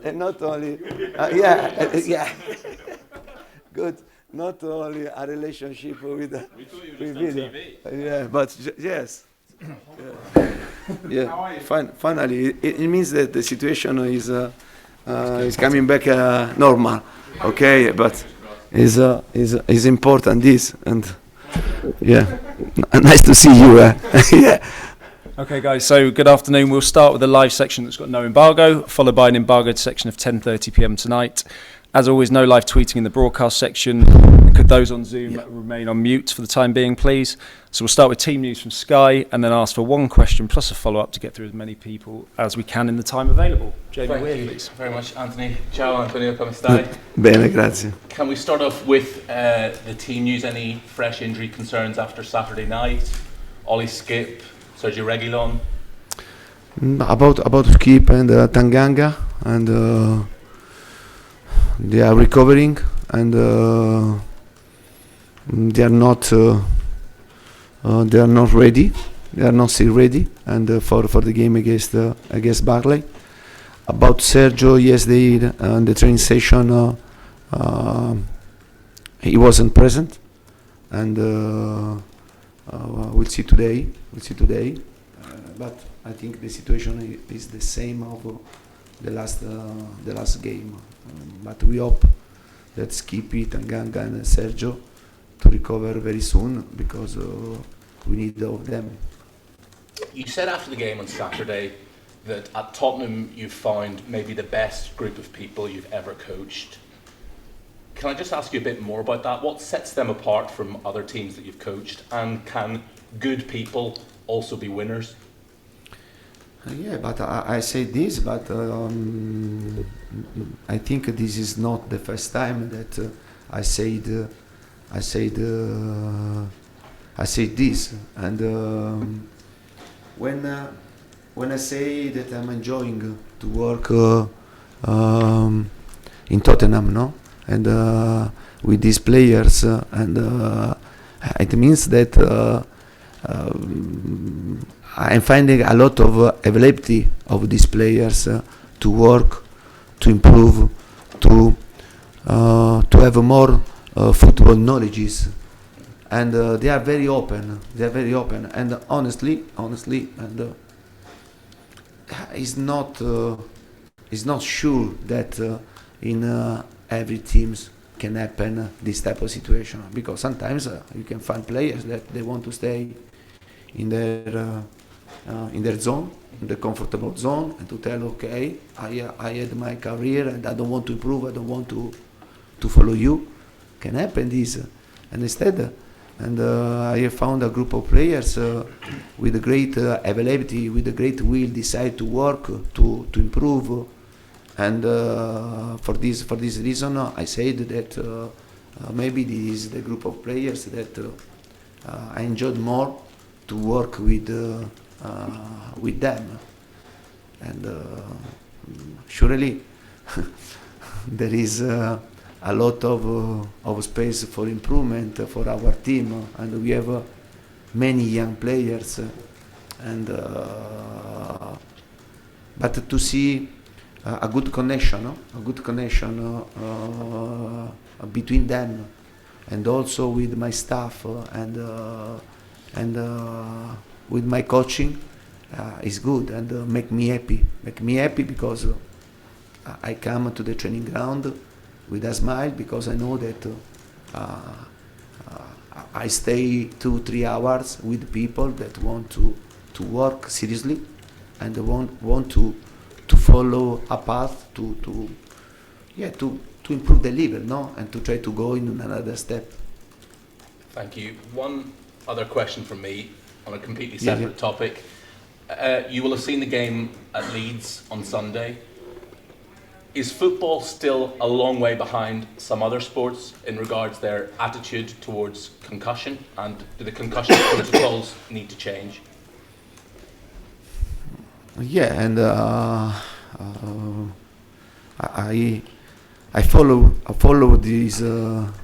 And not only, yeah, good. Not only a relationship with video. Yeah, but yes. Yeah. Finally, it means that the situation is coming back normal. Okay, but is important this and yeah. Nice to see you. Yeah. Okay, guys, so good afternoon. We'll start with the live section that's got no embargo, followed by an embargoed section of 10:30 p.m. tonight. As always, no live tweeting in the broadcast section. Could those on Zoom remain on mute for the time being, please? So we'll start with team news from Sky and then ask for one question plus a follow-up to get through as many people as we can in the time available. Jamie Weir, please. Very much, Anthony. Ciao, Antonio. Come stai? Bene, grazie. Can we start off with the team news? Any fresh injury concerns after Saturday night? Ollie Skip, Sergio Reguilon? About Skip and Tanganga, and they are recovering, and they are not ready. They are not still ready, and for the game against Burnley. About Sergio, yesterday in the training session, he wasn't present, and we'll see today. But I think the situation is the same of the last game. But we hope that Skippy, Tanganga and Sergio to recover very soon, because we need all of them. You said after the game on Saturday that at Tottenham you've found maybe the best group of people you've ever coached. Can I just ask you a bit more about that? What sets them apart from other teams that you've coached, and can good people also be winners? Yeah, but I say this, but I think this is not the first time that I said this. And when I say that I'm enjoying to work in Tottenham, no, and with these players, and it means that. I'm finding a lot of availability of these players to work, to improve, to have more football knowledges, and they are very open. They are very open, and honestly, and it's not sure that in every teams can happen this type of situation, because sometimes you can find players that they want to stay in their zone, in the comfortable zone, and to tell, okay, I had my career and I don't want to improve, I don't want to follow you. Can happen this, and instead, and I have found a group of players with a great availability, with a great will, decide to work, to improve, and for this reason, I said that maybe this is the group of players that I enjoyed more to work with them, and surely there is a lot of space for improvement for our team, and we have many young players, and but to see a good connection between them, and also with my staff, and with my coaching is good, and make me happy because I come to the training ground with a smile, because I know that I stay 2-3 hours with people that want to work seriously, and want to follow a path to improve the level, no, and to try to go in another step. Thank you. One other question from me on a completely separate topic. You will have seen the game at Leeds on Sunday. Is football still a long way behind some other sports in regards to their attitude towards concussion, and do the concussion protocols need to change? Yeah, and I follow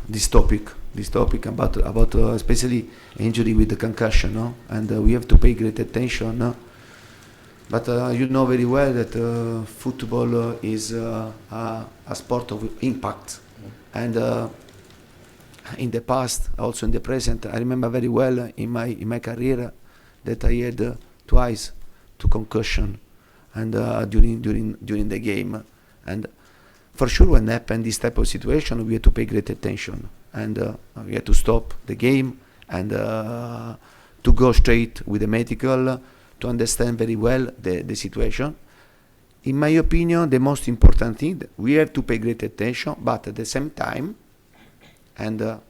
this topic about especially injury with the concussion, no? And we have to pay great attention But you know very well that football is a sport of impact, and in the past, also in the present, I remember very well in my career that I had twice two concussion, and during the game, and for sure when happen this type of situation, we have to pay great attention, and we have to stop the game and to go straight with the medical to understand very well the situation. In my opinion, the most important thing, we have to pay great attention, but at the same time, and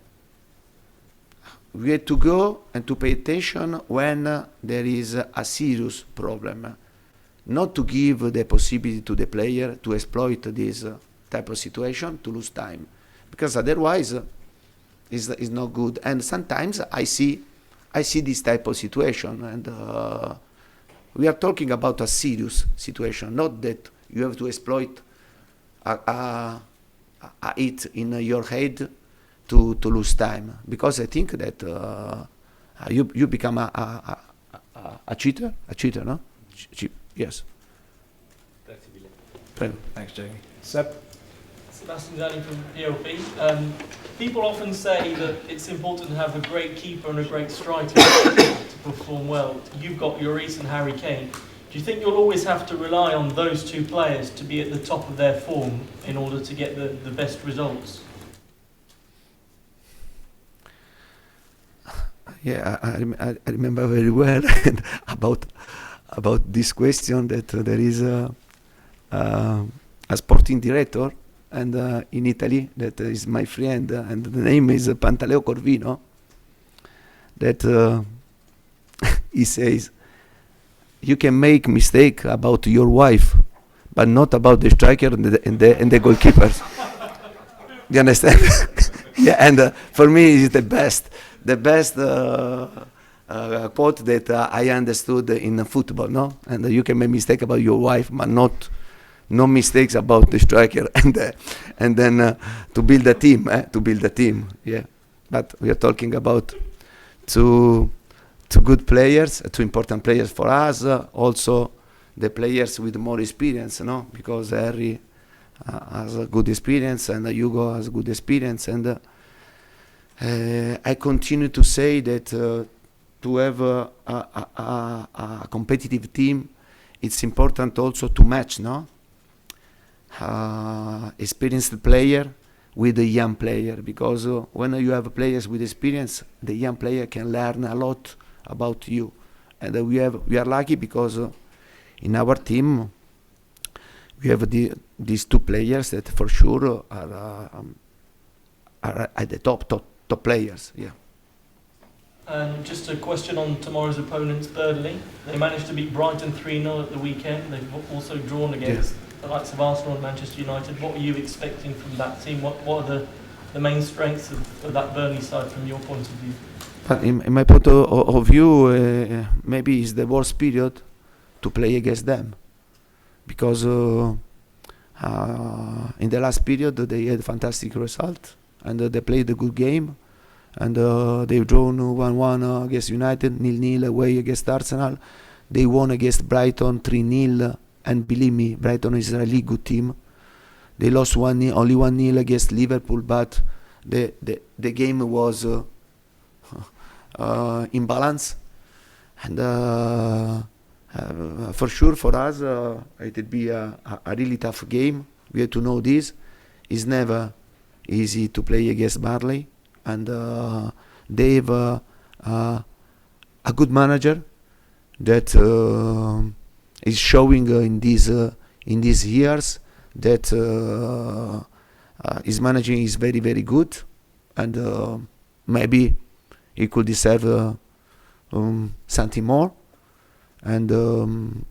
we have to go and to pay attention when there is a serious problem, not to give the possibility to the player to exploit this type of situation to lose time, because otherwise is not good. And sometimes I see this type of situation, and we are talking about a serious situation, not that you have to exploit a hit in your head to lose time, because I think that you become a cheater, no? Yes. Prego. Thanks, Jamie. Seb? Sebastian Zanni from PLP. People often say that it's important to have a great keeper and a great striker to perform well. You've got Lloris and Harry Kane. Do you think you'll always have to rely on those two players to be at the top of their form in order to get the best results? Yeah, I remember very well about this question, that there is a sporting director and in Italy that is my friend, and the name is Pantaleo Corvino, that he says, you can make mistake about your wife, but not about the striker and the goalkeepers. You understand? Yeah, and for me it's the best quote that I understood in football, no? And you can make mistake about your wife, but no mistakes about the striker, and then to build a team, yeah. But we are talking about two good players, two important players for us, also the players with more experience, no? Because Harry has a good experience and Hugo has good experience, and I continue to say that to have a competitive team, it's important also to match, no? Experienced player with a young player, because when you have players with experience, the young player can learn a lot about you, and we are lucky because in our team we have these two players that for sure are at the top players. Yeah. Just a question on tomorrow's opponents, Burnley. They managed to beat Brighton 3-0 at the weekend. They've also drawn against the likes of Arsenal and Manchester United. What are you expecting from that team? What are the main strengths of that Burnley side from your point of view? But in my point of view, maybe it's the worst period to play against them, because in the last period they had fantastic result, and they played a good game, and they've drawn 1-1 against United, 0-0 away against Arsenal. They won against Brighton 3-0, and believe me, Brighton is a really good team. They lost only 1-0 against Liverpool, but the game was in balance, and for sure for us it would be a really tough game. We have to know this. It's never easy to play against Burnley, and they have a good manager that is showing in these years that his managing is very, very good, and maybe he could deserve something more. And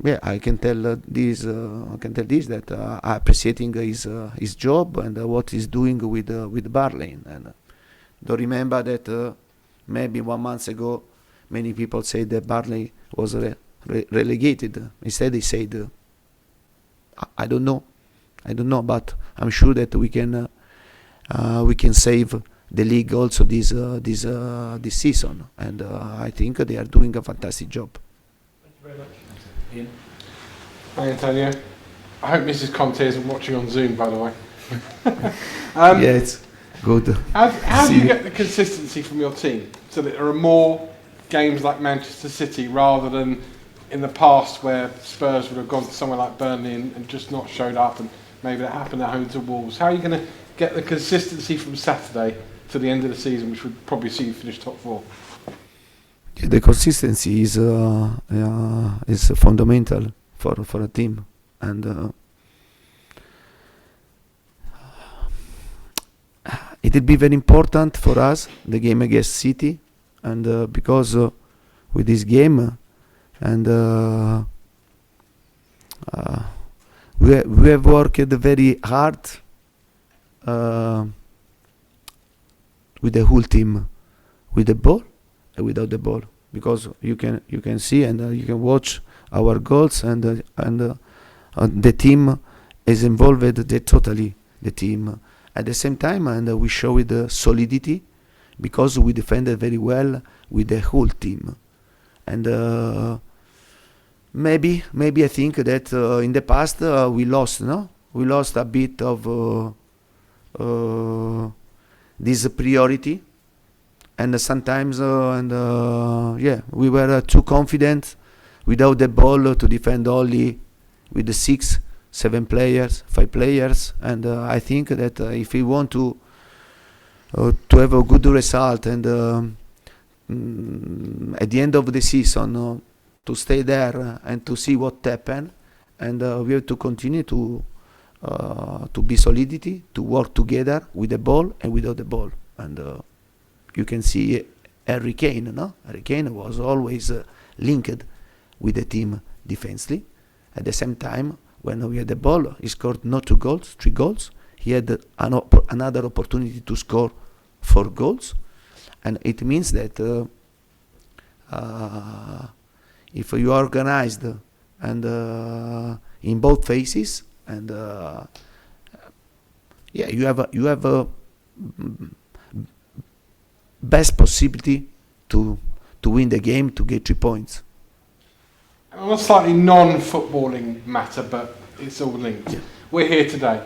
yeah, I can tell this that I appreciating his job and what he's doing with Burnley. And don't remember that maybe 1 month ago, many people said that Burnley was relegated. Instead, they said, I don't know, but I'm sure that we can save the league also this season, and I think they are doing a fantastic job. Thank you very much. Ian? Hi Antonio. I hope Mrs. Conte isn't watching on Zoom, by the way. Yeah, it's good. How do you get the consistency from your team so that there are more games like Manchester City rather than in the past where Spurs would have gone to somewhere like Burnley and just not showed up, and maybe that happened at home to Wolves? How are you going to get the consistency from Saturday to the end of the season, which would probably see you finish top four? The consistency is fundamental for a team, and it will be very important for us, the game against City, and because with this game, and we have worked very hard with the whole team, with the ball and without the ball, because you can see and you can watch our goals, and the team is involved totally, the team at the same time, and we show the solidity because we defended very well with the whole team. And maybe I think that in the past we lost a bit of this priority, and sometimes we were too confident without the ball to defend only with the 6, 7 players, 5 players, and I think that if we want to have a good result, and at the end of the season to stay there and to see what happened, and we have to continue to be solidity, to work together with the ball and without the ball. And you can see Harry Kane, no? Harry Kane was always linked with the team defensively. At the same time, when we had the ball, he scored not 2 goals, 3 goals. He had another opportunity to score 4 goals. And it means that if you are organized and in both phases, and you have a best possibility to win the game, to get 3 points. On a slightly non-footballing matter, but it's all linked. Yeah. We're here today.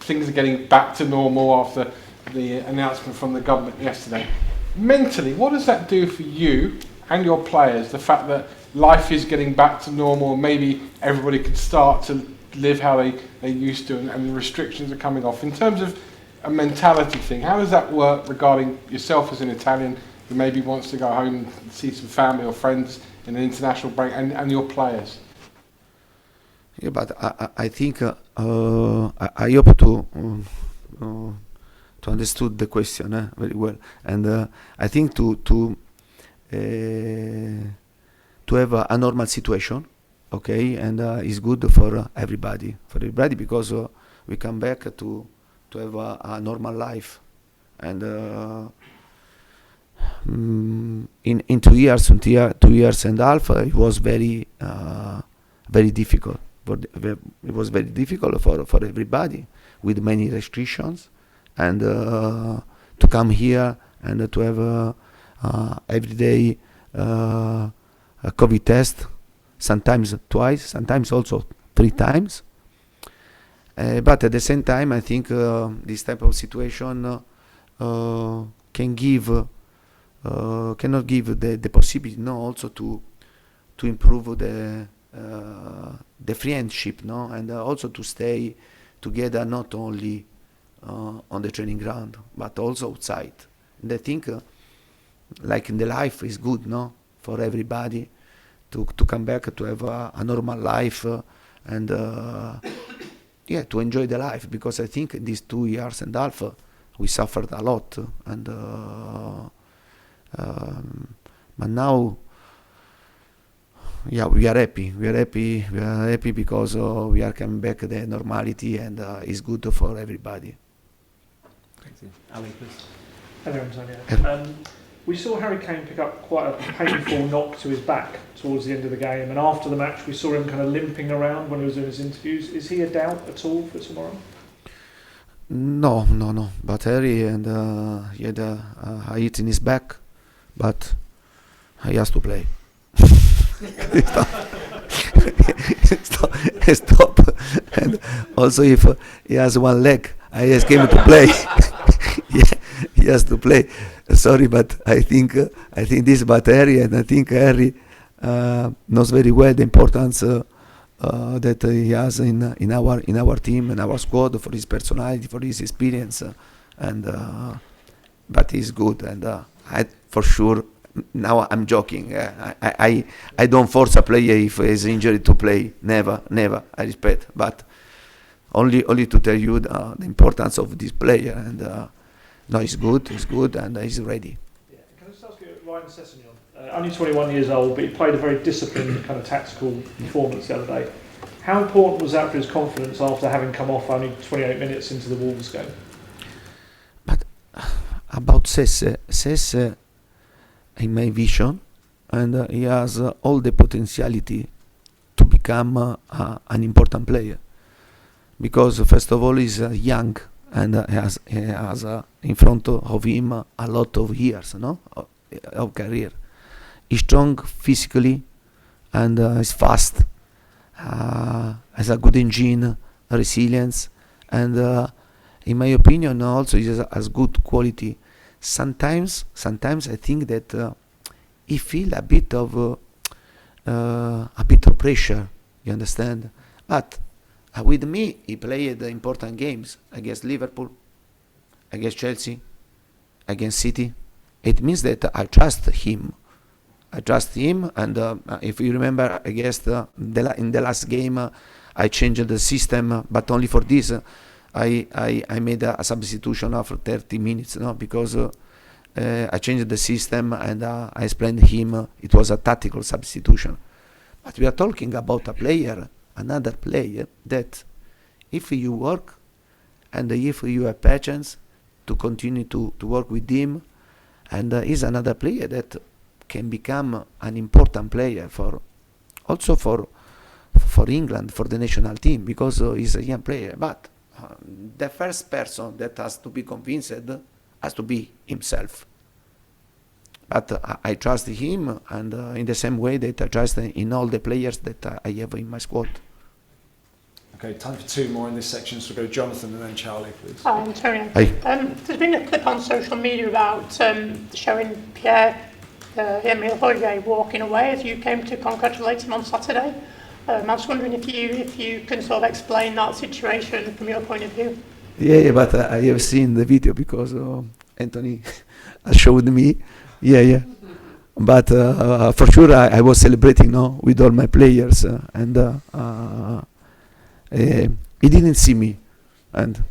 Things are getting back to normal after the announcement from the government yesterday. Mentally, what does that do for you and your players, the fact that life is getting back to normal, maybe everybody could start to live how they used to, and the restrictions are coming off? In terms of a mentality thing, how does that work regarding yourself as an Italian who maybe wants to go home and see some family or friends in an international break, and your players? Yeah, but I think I hope to understood the question very well, and I think to have a normal situation, okay, and it's good for everybody, because we come back to have a normal life, and in 2 years, 2 years and a half, it was very difficult. It was very difficult for everybody, with many restrictions, and to come here and to have every day a COVID test, sometimes twice, sometimes also 3 times. But at the same time, I think this type of situation cannot give the possibility, also to improve the friendship, and also to stay together, not only on the training ground, but also outside. And I think, like in the life, is good, for everybody to come back to have a normal life, and to enjoy the life, because I think in these 2 years and a half we suffered a lot, and but now, we are happy. We are happy because we are coming back to the normality, and it's good for everybody. Thank you. Ali, please. Hello, Antonio. We saw Harry Kane pick up quite a painful knock to his back towards the end of the game, and after the match we saw him kind of limping around when he was doing his interviews. Is he a doubt at all for tomorrow? No. But Harry, and he had a hit in his back, but he has to play. stop, stop. And also, if he has one leg, I ask him to play. Yeah, he has to play. Sorry, but I think this is about Harry, and I think Harry knows very well the importance that he has in our team and our squad, for his personality, for his experience, and but he's good, and I for sure. Now I'm joking. I don't force a player if he's injured to play. Never. I respect, but only to tell you the importance of this player. And no, he's good, and he's ready. Yeah. Can I just ask you, Ryan Sessegnon, only 21 years old, but he played a very disciplined kind of tactical performance the other day. How important was that for his confidence after having come off only 28 minutes into the Wolves game? But about Sesse. In my vision, and he has all the potentiality to become an important player, because first of all he's young, and he has in front of him a lot of years, of career. He's strong physically, and is fast, has a good engine, resilience, and in my opinion also he has good quality. Sometimes I think that he feel a bit of pressure. You understand? But with me, he played important games against Liverpool, against Chelsea, against City. It means that I trust him. And if you remember, against in the last game, I changed the system, but only for this. I made a substitution after 30 minutes, because I changed the system, and I explained him it was a tactical substitution. But we are talking about another player, that if you work and if you have patience to continue to work with him, and is another player that can become an important player for England, for the national team, because he's a young player. But the first person that has to be convinced has to be himself. But I trust him, and in the same way that I trust in all the players that I have in my squad. Okay, time for two more in this section, so we'll go Jonathan and then Charlie, please. Hi, Antonio. Hi. There's been a clip on social media about showing Pierre-Emile Højbjerg walking away as you came to congratulate him on Saturday. I was wondering if you can sort of explain that situation from your point of view. Yeah, but I have seen the video because Anthony showed me. Yeah. But for sure, I was celebrating with all my players, and he didn't see me, and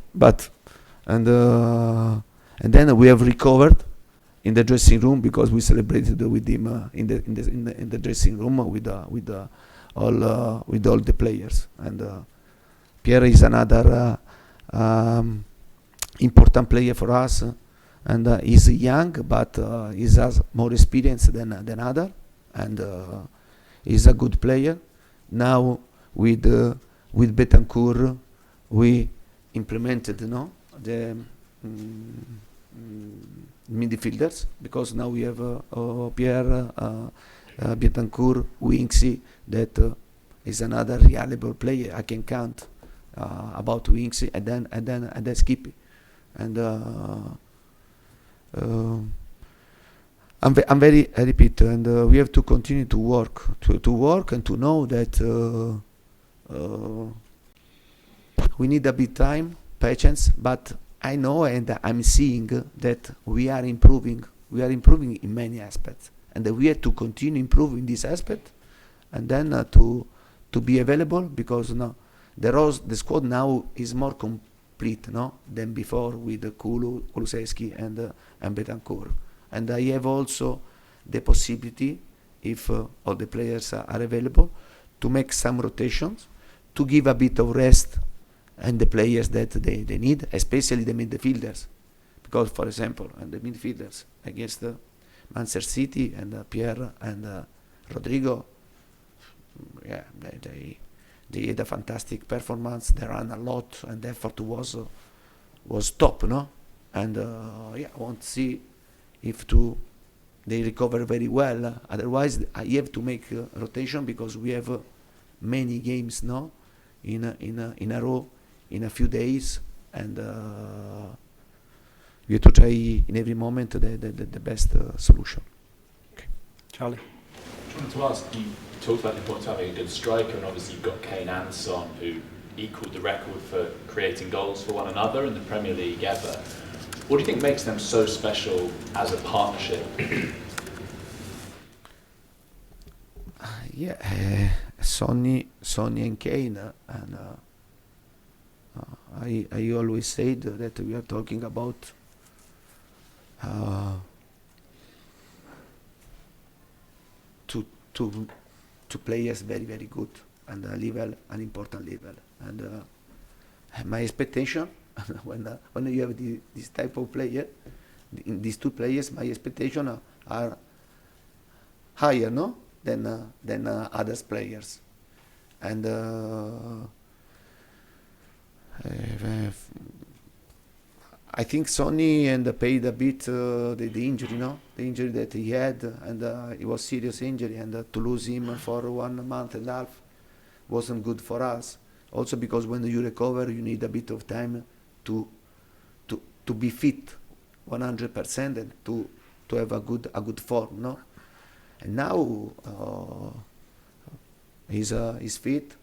then we have recovered in the dressing room, because we celebrated with him in the dressing room with all the players. And Pierre is another important player for us, and he's young, but he has more experience than other, and he's a good player. Now with Betancourt, we implemented the midfielders, because now we have Pierre, Betancourt, Winksy, that is another reliable player. I can count about Winksy, and then Skippy, and I'm very happy, and we have to continue to work and to know that we need a bit time, patience, but I know and I'm seeing that we are improving in many aspects, and we have to continue improving this aspect, and then to be available, because the squad now is more complete than before, with Kulusevski and Betancourt, and I have also the possibility, if all the players are available, to make some rotations, to give a bit of rest and the players that they need, especially the midfielders, because for example, the midfielders against Manchester City and Pierre and Rodrigo, they had a fantastic performance. They ran a lot, and the effort was top, and I want to see if they recover very well. Otherwise, I have to make rotation, because we have many games, no, in a row, in a few days, and we have to try in every moment the best solution. Charlie? I wanted to ask, you talked about the importance of having a good striker, and obviously you've got Kane and Son, who equalled the record for creating goals for one another in the Premier League ever. What do you think makes them so special as a partnership? Sonny and Kane, and I always said that we are talking about two players very, very good, and an important level. And my expectation when you have this type of player, in these two players, my expectation are higher, no, than others players. And I think Sonny paid a bit the injury, no, the injury that he had, and it was serious injury, and to lose him for 1 month and a half wasn't good for us. Also because when you recover, you need a bit of time to be fit 100% and to have a good form, no. And now he's fit,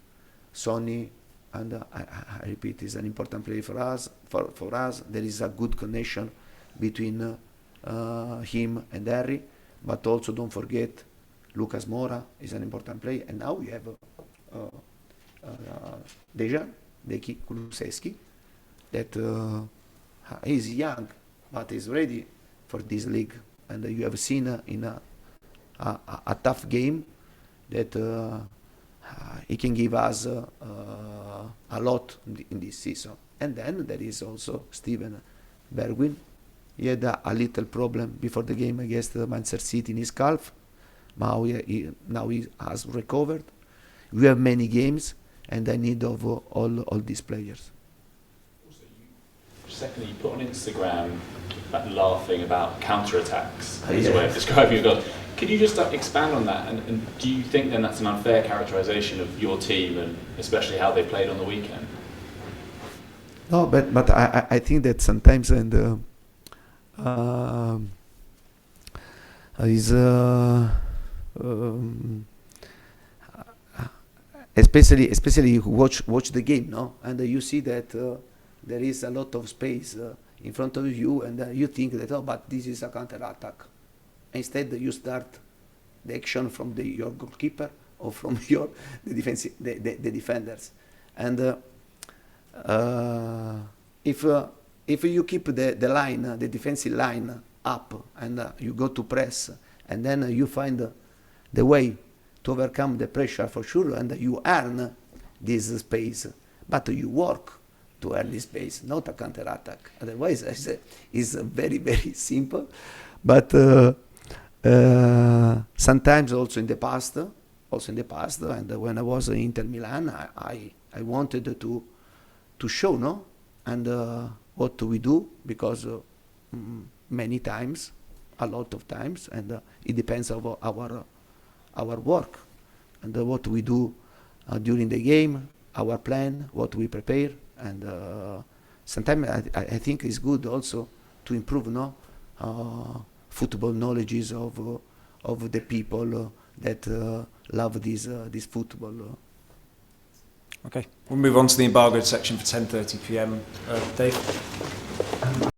Sonny, and I repeat, he's an important player for us. For us, there is a good connection between him and Harry, but also don't forget Lucas Moura is an important player, and now we have Dejan Kulusevski that is young but is ready for this league, and you have seen in a tough game that he can give us a lot in this season. And then there is also Steven Bergwijn. He had a little problem before the game against Manchester City in his calf. Now he has recovered. We have many games, and I need of all these players. Secondly, you put on Instagram laughing about counter-attacks as a way of describing your goals. Could you just expand on that? And do you think then that's an unfair characterisation of your team, and especially how they played on the weekend? No, but I think that sometimes especially you watch the game, no, and you see that there is a lot of space in front of you, and you think that but this is a counter attack. Instead, you start the action from your goalkeeper or from the defenders, and if you keep the line, the defensive line up, and you go to press, and then you find the way to overcome the pressure for sure, and you earn this space, but you work to earn this space, not a counter attack. Otherwise, it's very, very simple, but. Sometimes also in the past, and when I was in Inter Milan, I wanted to show, no, and what we do, because many times, a lot of times, and it depends on our work and what we do during the game, our plan, what we prepare, and sometimes I think it's good also to improve, no. Football knowledges of the people that love this football. Okay, we'll move on to the embargoed section for 10:30 p.m. Dave?